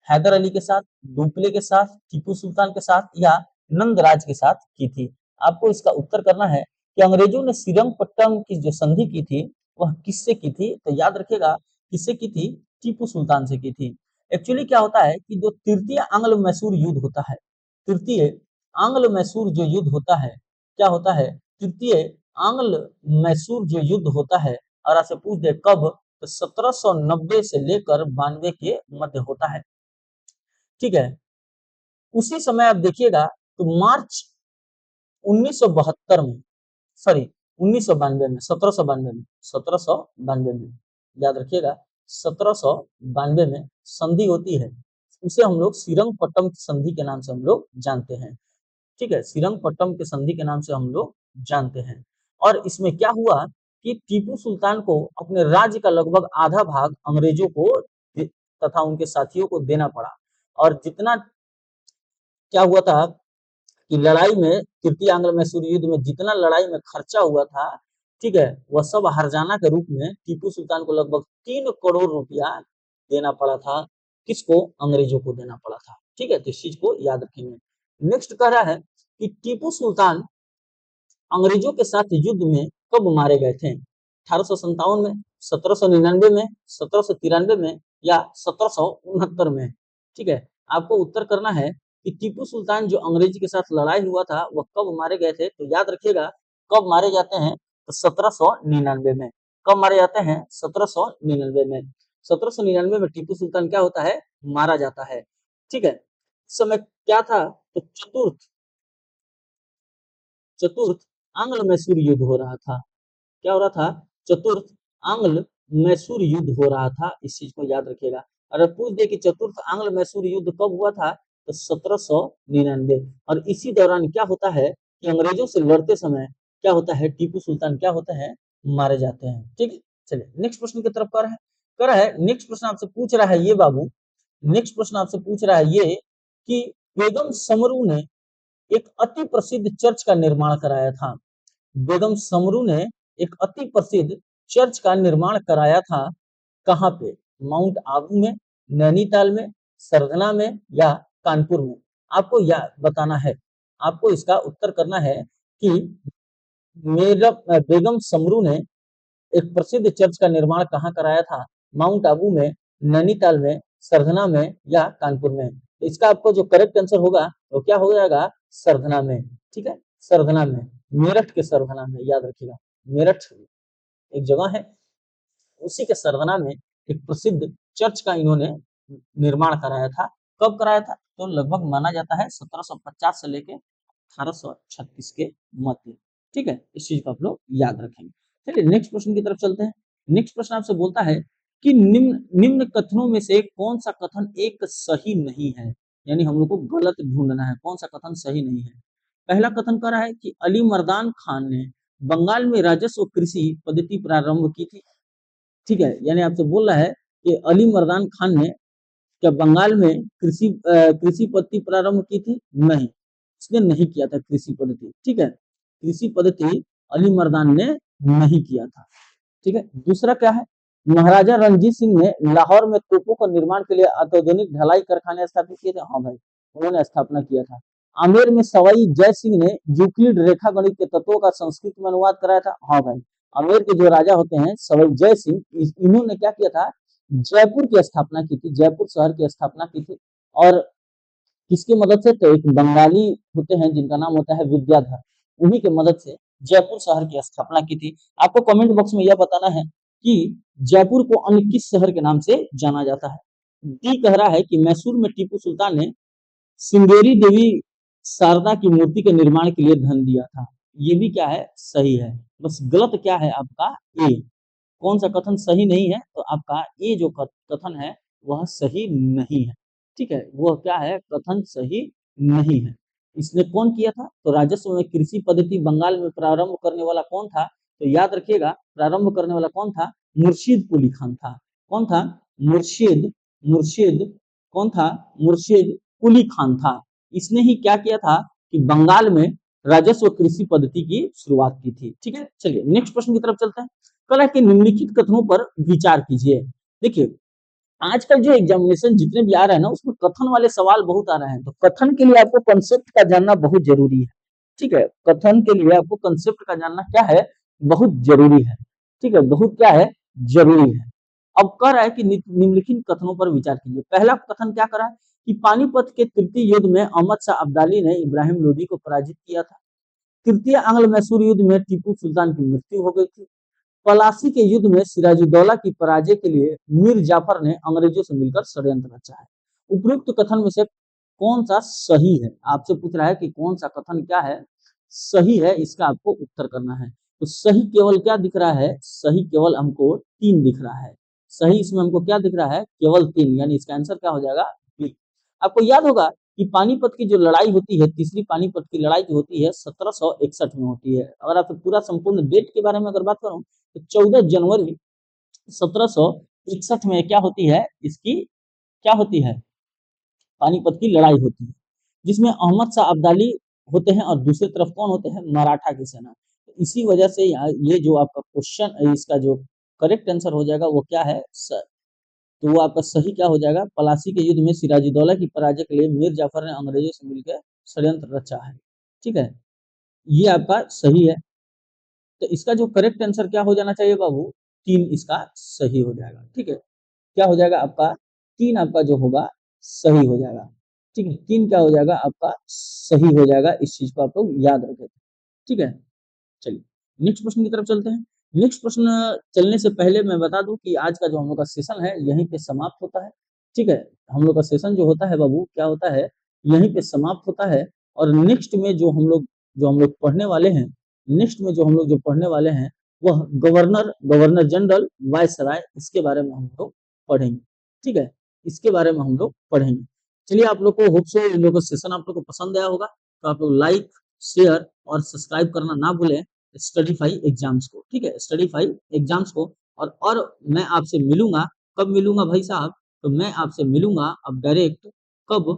हैदर अली के साथ, डुप्ले के साथ, टीपू सुल्तान के साथ या नंदराज के साथ की थी? आपको इसका उत्तर करना है कि अंग्रेजों ने श्रीरंगपट्टम की जो संधि की थी वह किससे की थी। तो याद रखिएगा, किससे की थी, टीपू सुल्तान से की थी। एक्चुअली क्या होता है कि जो तृतीय आंग्ल मैसूर युद्ध होता है, तृतीय आंग्ल मैसूर जो युद्ध होता है, क्या होता है, तृतीय आंग्ल मैसूर जो युद्ध होता है, और आपसे पूछ दे कब, तो 1790 से लेकर 92 के मध्य होता है। ठीक है, उसी समय आप देखिएगा तो मार्च 1972 में, सॉरी 1992 में, 1792 में, 1792 में, याद रखिएगा, 1792 में संधि होती है। उसे हम लोग श्रीरंगपट्टम की संधि के नाम से हम लोग जानते हैं। ठीक है, श्रीरंगपट्टम के संधि के नाम से हम लोग जानते हैं। और इसमें क्या हुआ कि टीपू सुल्तान को अपने राज्य का लगभग आधा भाग अंग्रेजों को तथा उनके साथियों को देना पड़ा। और जितना क्या हुआ था कि लड़ाई में, तृतीय आंग्ल मैसूर युद्ध में जितना लड़ाई में खर्चा हुआ था, ठीक है, वह सब हर्जाना के रूप में टीपू सुल्तान को लगभग 3 करोड़ रुपया देना पड़ा था। किसको, अंग्रेजों को देना पड़ा था। ठीक है, तो इस चीज को याद रखेंगे। नेक्स्ट कह रहा है कि टीपू सुल्तान अंग्रेजों के साथ युद्ध में कब मारे गए थे, 1857 में, 1799 में, 1793 में या 1769 में? ठीक है, आपको उत्तर करना है कि टीपू सुल्तान जो अंग्रेजी के साथ लड़ाई हुआ था वह कब मारे गए थे। तो याद रखिएगा, कब मारे जाते हैं, तो 1799 में। कब मारे जाते हैं? 1799 में। 1799 में टीपू सुल्तान क्या होता है? मारा जाता है। ठीक है, इस समय क्या था? तो चतुर्थ आंग्ल मैसूर युद्ध हो रहा था। क्या हो रहा था? चतुर्थ आंग्ल मैसूर युद्ध हो रहा था। इस चीज को याद रखिएगा। अगर पूछ दे कि चतुर्थ आंग्ल मैसूर युद्ध कब हुआ था, तो 1799। और इसी दौरान क्या होता है कि अंग्रेजों से लड़ते समय क्या होता है? टीपू सुल्तान क्या होते हैं? मारे जाते हैं। ठीक है, चलिए नेक्स्ट प्रश्न की तरफ कर रहा है। नेक्स्ट प्रश्न आपसे पूछ रहा है ये बाबू, नेक्स्ट प्रश्न आपसे पूछ रहा है ये कि बेगम समरू ने एक अति प्रसिद्ध चर्च का निर्माण कराया था। बेगम समरू ने एक अति प्रसिद्ध चर्च का निर्माण कराया था। कहाँ पे? माउंट आबू में, नैनीताल में, सरधना में या कानपुर में? आपको यह बताना है, आपको इसका उत्तर करना है कि मेरा बेगम समरू ने एक प्रसिद्ध चर्च का निर्माण कहाँ कराया था? माउंट आबू में, नैनीताल में, सरधना में या कानपुर में? इसका आपको जो करेक्ट आंसर होगा वो क्या हो जाएगा? सरधना में। ठीक है, सरधना में, मेरठ के सरधना में, याद रखिएगा। मेरठ एक जगह है, उसी के सरधना में एक प्रसिद्ध चर्च का इन्होंने निर्माण कराया था। कब कराया था? तो लगभग माना जाता है 1750 से लेके 1836 के मध्य। ठीक है, इस चीज को आप लोग याद रखेंगे। चलिए नेक्स्ट प्रश्न की तरफ चलते हैं। नेक्स्ट प्रश्न आपसे बोलता है कि निम्न निम्न कथनों में से कौन सा कथन एक सही नहीं है? यानी हम लोग को गलत ढूंढना है, कौन सा कथन सही नहीं है। पहला कथन कह रहा है कि अली मर्दान खान ने बंगाल में राजस्व कृषि पद्धति प्रारंभ की थी। ठीक है, यानी आपसे बोल रहा है कि अली मर्दान खान ने क्या बंगाल में कृषि पद्धति प्रारंभ की थी? नहीं, इसने नहीं किया था कृषि पद्धति। ठीक है, कृषि पद्धति अली मर्दान ने नहीं किया था। ठीक है, दूसरा क्या है? महाराजा रणजीत सिंह ने लाहौर में तोपों का निर्माण के लिए अत्याधुनिक ढलाई कारखाने स्थापित किए थे। हाँ भाई, उन्होंने स्थापना किया था। आमेर में सवाई जय सिंह ने यूक्लिड रेखा गणित के तत्वों का संस्कृत में अनुवाद कराया था। हाँ भाई, आमेर के जो राजा होते हैं सवाई जय सिंह, इन्होंने क्या किया था? जयपुर की स्थापना की थी, जयपुर शहर की स्थापना की थी। और किसकी मदद से? तो एक बंगाली होते हैं जिनका नाम होता है विद्याधर, उन्हीं की मदद से जयपुर शहर की स्थापना की थी। आपको कमेंट बॉक्स में यह बताना है कि जयपुर को अन्य किस शहर के नाम से जाना जाता है। डी कह रहा है कि मैसूर में टीपू सुल्तान ने श्रृंगेरी देवी शारदा की मूर्ति के निर्माण के लिए धन दिया था। ये भी क्या है? सही है। बस गलत क्या है आपका? ए। कौन सा कथन सही नहीं है? तो आपका ए जो कथन है वह सही नहीं है। ठीक है, वह क्या है? कथन सही नहीं है। इसने कौन किया था? तो राजस्व में कृषि पद्धति बंगाल में प्रारंभ करने वाला कौन था? तो याद रखिएगा, प्रारंभ करने वाला कौन था? मुर्शीद कुली खान था। कौन था? मुर्शीद मुर्शीद कौन था? मुर्शीद कुली खान था। इसने ही क्या किया था कि बंगाल में राजस्व कृषि पद्धति की शुरुआत की थी। ठीक है, चलिए नेक्स्ट प्रश्न की तरफ चलते हैं। कला के निम्नलिखित कथनों पर विचार कीजिए। देखिए, आजकल जो एग्जामिनेशन जितने भी आ रहे हैं ना, उसमें कथन वाले सवाल बहुत आ रहे हैं। तो कथन के लिए आपको कंसेप्ट का जानना बहुत जरूरी है। ठीक है, कथन के लिए आपको कंसेप्ट का जानना क्या है? बहुत जरूरी है। ठीक है, बहुत क्या है? जरूरी है। अब कह रहा है कि निम्नलिखित कथनों पर विचार कीजिए। पहला कथन क्या कर रहा है कि पानीपत के तृतीय युद्ध में अहमद शाह अब्दाली ने इब्राहिम लोदी को पराजित किया था। तृतीय आंग्ल मैसूर युद्ध में टीपू सुल्तान की मृत्यु हो गई थी। पलासी के युद्ध में सिराजुद्दौला की पराजय के लिए मीर जाफर ने अंग्रेजों से मिलकर षड्यंत्र रचा है। उपयुक्त कथन में से कौन सा सही है? आपसे पूछ रहा है कि कौन सा कथन क्या है? सही है, इसका आपको उत्तर करना है। तो सही केवल क्या दिख रहा है? सही केवल हमको 3 दिख रहा है। सही इसमें हमको क्या दिख रहा है? केवल 3, यानी इसका आंसर क्या हो जाएगा? बी। आपको याद होगा कि पानीपत की जो लड़ाई होती है, तीसरी पानीपत की लड़ाई जो होती है 1761 में होती है। अगर आप पूरा संपूर्ण डेट के बारे में अगर बात करूं तो 14 जनवरी 1761 में क्या होती है? इसकी क्या होती है? पानीपत की लड़ाई होती है, जिसमें अहमद शाह अब्दाली होते हैं और दूसरी तरफ कौन होते हैं? मराठा की सेना। तो इसी वजह से ये जो आपका क्वेश्चन, इसका जो करेक्ट आंसर हो जाएगा वो क्या है? सर। तो वो आपका सही क्या हो जाएगा? पलासी के युद्ध में सिराजुद्दौला की पराजय के लिए मीर जाफर ने अंग्रेजों से मिलकर षड्यंत्र रचा है। ठीक है, ये आपका सही है। तो इसका जो करेक्ट आंसर क्या हो जाना चाहिए बाबू? 3 इसका सही हो जाएगा। ठीक है, क्या हो जाएगा आपका? 3 आपका जो होगा सही हो जाएगा। ठीक है, 3 क्या हो जाएगा आपका? सही हो जाएगा। इस चीज को आप लोग याद रखें। ठीक है, चलिए नेक्स्ट प्रश्न की तरफ चलते हैं। नेक्स्ट प्रश्न चलने से पहले मैं बता दूं कि आज का जो हम लोग का सेशन है यहीं पे समाप्त होता है। ठीक है, हम लोग का सेशन जो होता है बाबू क्या होता है, यहीं पे समाप्त होता है। और नेक्स्ट में जो हम लोग पढ़ने वाले हैं, नेक्स्ट में जो हम लोग जो पढ़ने वाले हैं वह गवर्नर जनरल वायसराय, इसके बारे में हम लोग पढ़ेंगे। ठीक है, इसके बारे में हम लोग पढ़ेंगे। चलिए, आप लोग को होप सो इन लोगों का सेशन आप लोग को पसंद आया होगा, तो आप लोग लाइक, शेयर और सब्सक्राइब करना ना भूलें स्टडी फाई एग्जाम्स को। ठीक है, स्टडी फाई एग्जाम्स को। और मैं आपसे मिलूंगा, कब मिलूंगा भाई साहब, तो मैं आपसे मिलूंगा अब डायरेक्ट, कब,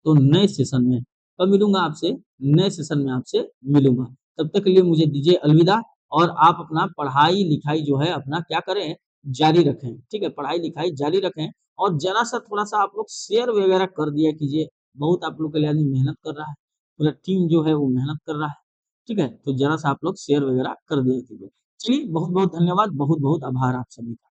तो नए सेशन में। कब मिलूंगा आपसे, नए सेशन में आपसे मिलूंगा। तब तक के लिए मुझे दीजिए अलविदा। और आप अपना पढ़ाई लिखाई जो है अपना क्या करें, जारी रखें। ठीक है, पढ़ाई लिखाई जारी रखें। और जरा सा थोड़ा सा आप लोग शेयर वगैरह कर दिया कीजिए, बहुत आप लोग के लिए आदमी मेहनत कर रहा है, पूरा टीम जो है वो मेहनत कर रहा है। ठीक है, तो जरा सा आप लोग शेयर वगैरह कर दिया कीजिए। चलिए, बहुत बहुत धन्यवाद, बहुत बहुत आभार आप सभी का।